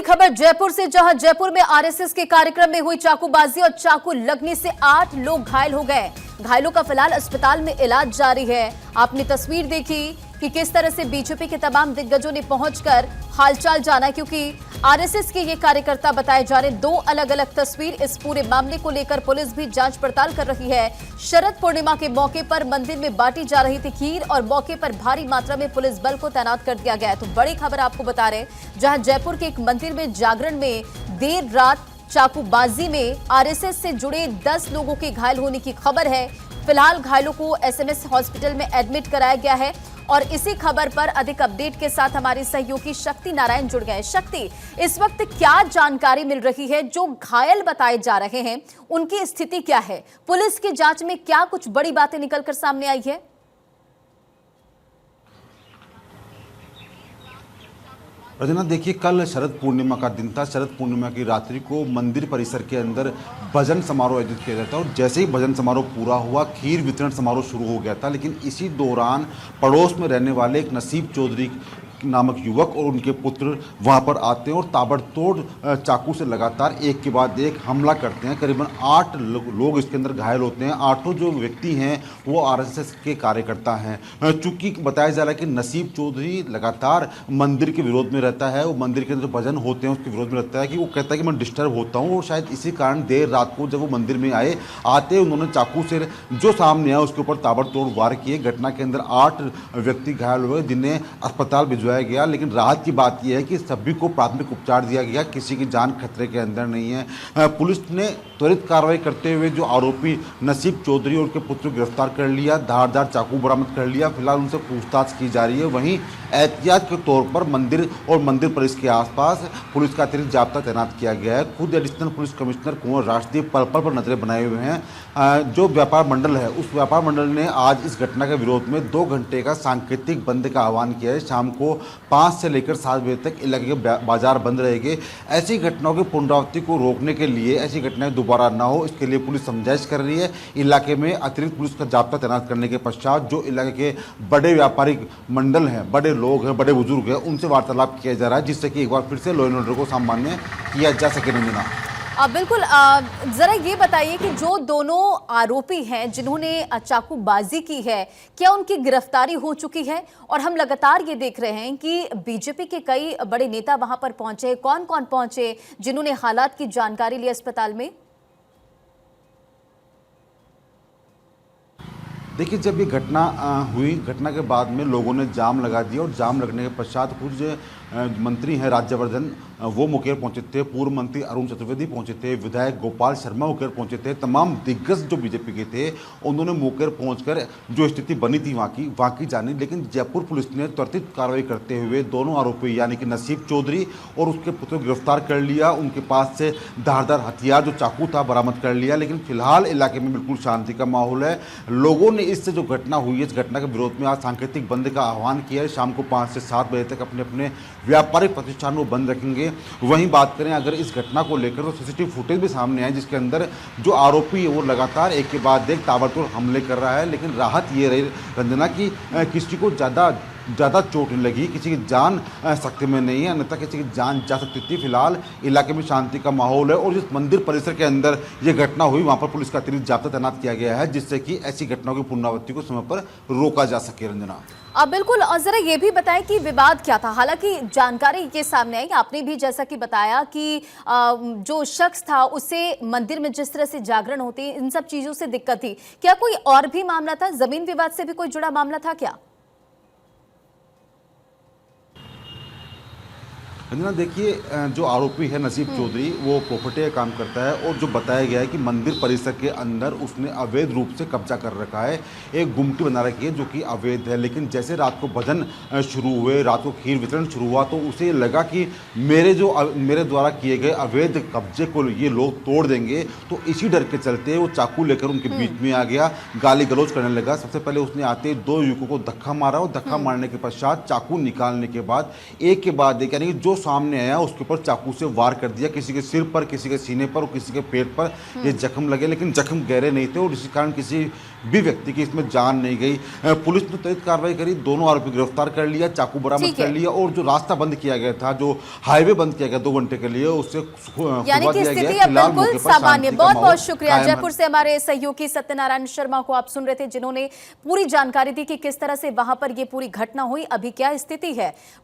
बड़ी खबर जयपुर से, जहां जयपुर में आरएसएस के कार्यक्रम में हुई चाकूबाजी और चाकू लगने से 8 लोग घायल हो गए। घायलों का फिलहाल अस्पताल में इलाज जारी है। आपने तस्वीर देखी कि किस तरह से बीजेपी के तमाम दिग्गजों ने पहुंचकर हालचाल जाना, क्योंकि आरएसएस के ये कार्यकर्ता बताए जा रहे। 2 अलग अलग तस्वीर। इस पूरे मामले को लेकर पुलिस भी जांच पड़ताल कर रही है। शरद पूर्णिमा के मौके पर मंदिर में बांटी जा रही थी खीर और मौके पर भारी मात्रा में पुलिस बल को तैनात कर दिया गया है। तो बड़ी खबर आपको बता रहे, जहां जयपुर के एक मंदिर में जागरण में देर रात चाकूबाजी में आरएसएस से जुड़े 10 लोगों के घायल होने की खबर है। फिलहाल घायलों को एसएमएस हॉस्पिटल में एडमिट कराया गया है। और इसी खबर पर अधिक अपडेट के साथ हमारी सहयोगी शक्ति नारायण जुड़ गए। शक्ति, इस वक्त क्या जानकारी मिल रही है? जो घायल बताए जा रहे हैं उनकी स्थिति क्या है? पुलिस की जांच में क्या कुछ बड़ी बातें निकलकर सामने आई है? रजना, देखिए, कल शरद पूर्णिमा का दिन था। शरद पूर्णिमा की रात्रि को मंदिर परिसर के अंदर भजन समारोह आयोजित किया जाता है और जैसे ही भजन समारोह पूरा हुआ, खीर वितरण समारोह शुरू हो गया था। लेकिन इसी दौरान पड़ोस में रहने वाले एक नसीब चौधरी नामक युवक और उनके पुत्र वहां पर आते हैं और ताबड़तोड़ चाकू से लगातार एक के बाद एक हमला करते हैं। करीबन 8 लोग इसके अंदर घायल होते हैं। 8 जो व्यक्ति हैं वो आरएसएस के कार्यकर्ता हैं। चूंकि बताया जा रहा है कि नसीब चौधरी लगातार मंदिर के विरोध में रहता है। वो मंदिर के अंदर भजन होते हैं उसके विरोध में रहता है, कि वो कहता है कि मैं डिस्टर्ब होता हूँ। और शायद इसी कारण देर रात को जब वो मंदिर में आते उन्होंने चाकू से जो सामने आया उसके ऊपर ताबड़तोड़ वार किए। घटना के अंदर 8 व्यक्ति घायल हुए, जिन्हें अस्पताल भिजवाया गया। लेकिन राहत की बात यह है कि सभी को प्राथमिक उपचार दिया गया, किसी की जान खतरे के अंदर नहीं है। पुलिस ने त्वरित कार्रवाई करते हुए जो आरोपी नसीब चौधरी और उनके पुत्र को गिरफ्तार कर लिया, धारदार चाकू बरामद कर लिया। फिलहाल उनसे पूछताछ की जा रही है। वहीं एहतियात के तौर पर मंदिर और मंदिर परिसर के आसपास पुलिस का अतिरिक्त जाब्ता तैनात किया गया है। खुद एडिशनल पुलिस कमिश्नर कुंवर राजदीप पर्पल पर नजरें बनाए हुए हैं। जो व्यापार मंडल है, उस व्यापार मंडल ने आज इस घटना के विरोध में 2 घंटे का सांकेतिक बंद का आह्वान किया है। शाम को 5 से लेकर 7 बजे तक इलाके के बाजार बंद रहेंगे। ऐसी घटनाओं की पुनरावृत्ति को रोकने के लिए, ऐसी घटनाएं दोबारा ना हो, इसके लिए पुलिस समझाइश कर रही है। इलाके में अतिरिक्त पुलिस का जाब्ता तैनात करने के पश्चात जो इलाके के बड़े व्यापारिक मंडल हैं, बड़े लोग हैं, बड़े बुजुर्ग हैं, उनसे वार्तालाप किया जा रहा है, जिससे कि एक बार फिर से लॉ एंड ऑर्डर को सामान्य किया जा सके। रंजना, बिल्कुल। जरा ये बताइए कि जो दोनों आरोपी हैं जिन्होंने चाकूबाजी की है, क्या उनकी गिरफ्तारी हो चुकी है? और हम लगातार ये देख रहे हैं कि बीजेपी के कई बड़े नेता वहां पर पहुंचे। कौन कौन पहुंचे जिन्होंने हालात की जानकारी ली अस्पताल में? देखिए, जब ये घटना हुई, घटना के बाद में लोगों ने जाम लगा दिया और जाम लगने के पश्चात कुछ मंत्री हैं राज्यवर्धन, वो मौके पर पहुंचे थे। पूर्व मंत्री अरुण चतुर्वेदी पहुंचे थे। विधायक गोपाल शर्मा मौके पर पहुंचे थे। तमाम दिग्गज जो बीजेपी के थे उन्होंने मौके पर पहुंचकर जो स्थिति बनी थी वहाँ की जानी। लेकिन जयपुर पुलिस ने त्वरित कार्रवाई करते हुए दोनों आरोपी यानी कि नसीब चौधरी और उसके पुत्र को गिरफ्तार कर लिया। उनके पास से धारदार हथियार जो चाकू था बरामद कर लिया। लेकिन फिलहाल इलाके में बिल्कुल शांति का माहौल है। लोगों ने इससे जो घटना हुई है, इस घटना के विरोध में आज सांकेतिक बंद का आह्वान किया है। शाम को 5 से 7 बजे तक अपने अपने व्यापारिक प्रतिष्ठान को बंद रखेंगे। वहीं बात करें अगर इस घटना को लेकर, तो सीसीटीवी फुटेज भी सामने आए जिसके अंदर जो आरोपी है वो लगातार एक के बाद एक ताबड़तोड़ हमले कर रहा है। लेकिन राहत ये रही रंजना की किसी को ज़्यादा चोट नहीं लगी, किसी की जान सकते में नहीं है, अन्यथा किसी की जान जा सकती थी। फिलहाल इलाके में शांति का माहौल है और जिस मंदिर परिसर के अंदर ये घटना हुई वहाँ पर पुलिस का अतिरिक्त जाब्ता तैनात किया गया है, जिससे कि ऐसी घटनाओं की पुनरावृत्ति को समय पर रोका जा सके। रंजना, बिल्कुल। और जरा ये भी बताएं कि विवाद क्या था? हालांकि जानकारी ये सामने आई, आपने भी जैसा कि बताया कि जो शख्स था उसे मंदिर में जिस तरह से जागरण होती है, इन सब चीजों से दिक्कत थी। क्या कोई और भी मामला था? जमीन विवाद से भी कोई जुड़ा मामला था क्या? रंजना, देखिए, जो आरोपी है नसीब चौधरी, वो प्रॉपर्टी का काम करता है और जो बताया गया है कि मंदिर परिसर के अंदर उसने अवैध रूप से कब्जा कर रखा है। एक गुमटी बना रखी है जो कि अवैध है। लेकिन जैसे रात को भजन शुरू हुए, रात को खीर वितरण शुरू हुआ, तो उसे लगा कि मेरे द्वारा किए गए अवैध कब्जे को ये लोग तोड़ देंगे। तो इसी डर के चलते वो चाकू लेकर उनके बीच में आ गया, गाली गलौज करने लगा। सबसे पहले उसने आते 2 युवकों को धक्का मारा और धक्का मारने के पश्चात चाकू निकालने के बाद एक के बाद एक, यानी जो सामने आया उसके ऊपर चाकू से वार कर दिया, किसी के सिर पर, किसी के सीने पर और किसी के पेट पर ये जख्म लगे, लेकिन जख्म गहरे नहीं थे और इसी कारण किसी भी व्यक्ति की इसमें जान नहीं गई। पुलिस ने त्वरित कार्रवाई करी, दोनों आरोपी गिरफ्तार कर लिया, चाकू बरामद ठीक कर है। लिया और जो रास्ता बंद किया गया था, जो हाईवे बंद किया गया 2 घंटे के लिए, उससे यानी खुलवा कि दिया गया। स्थिति अब फिलहाल बिल्कुल मौके पर सामान्य। शांति का बहुत माहौल बहुत शुक्रिया कायम है। जयपुर से हमारे सहयोगी सत्यनारायण शर्मा को आप सुन रहे थे, जिन्होंने पूरी जानकारी दी कि किस तरह से वहां पर ये पूरी घटना हुई, अभी क्या स्थिति है।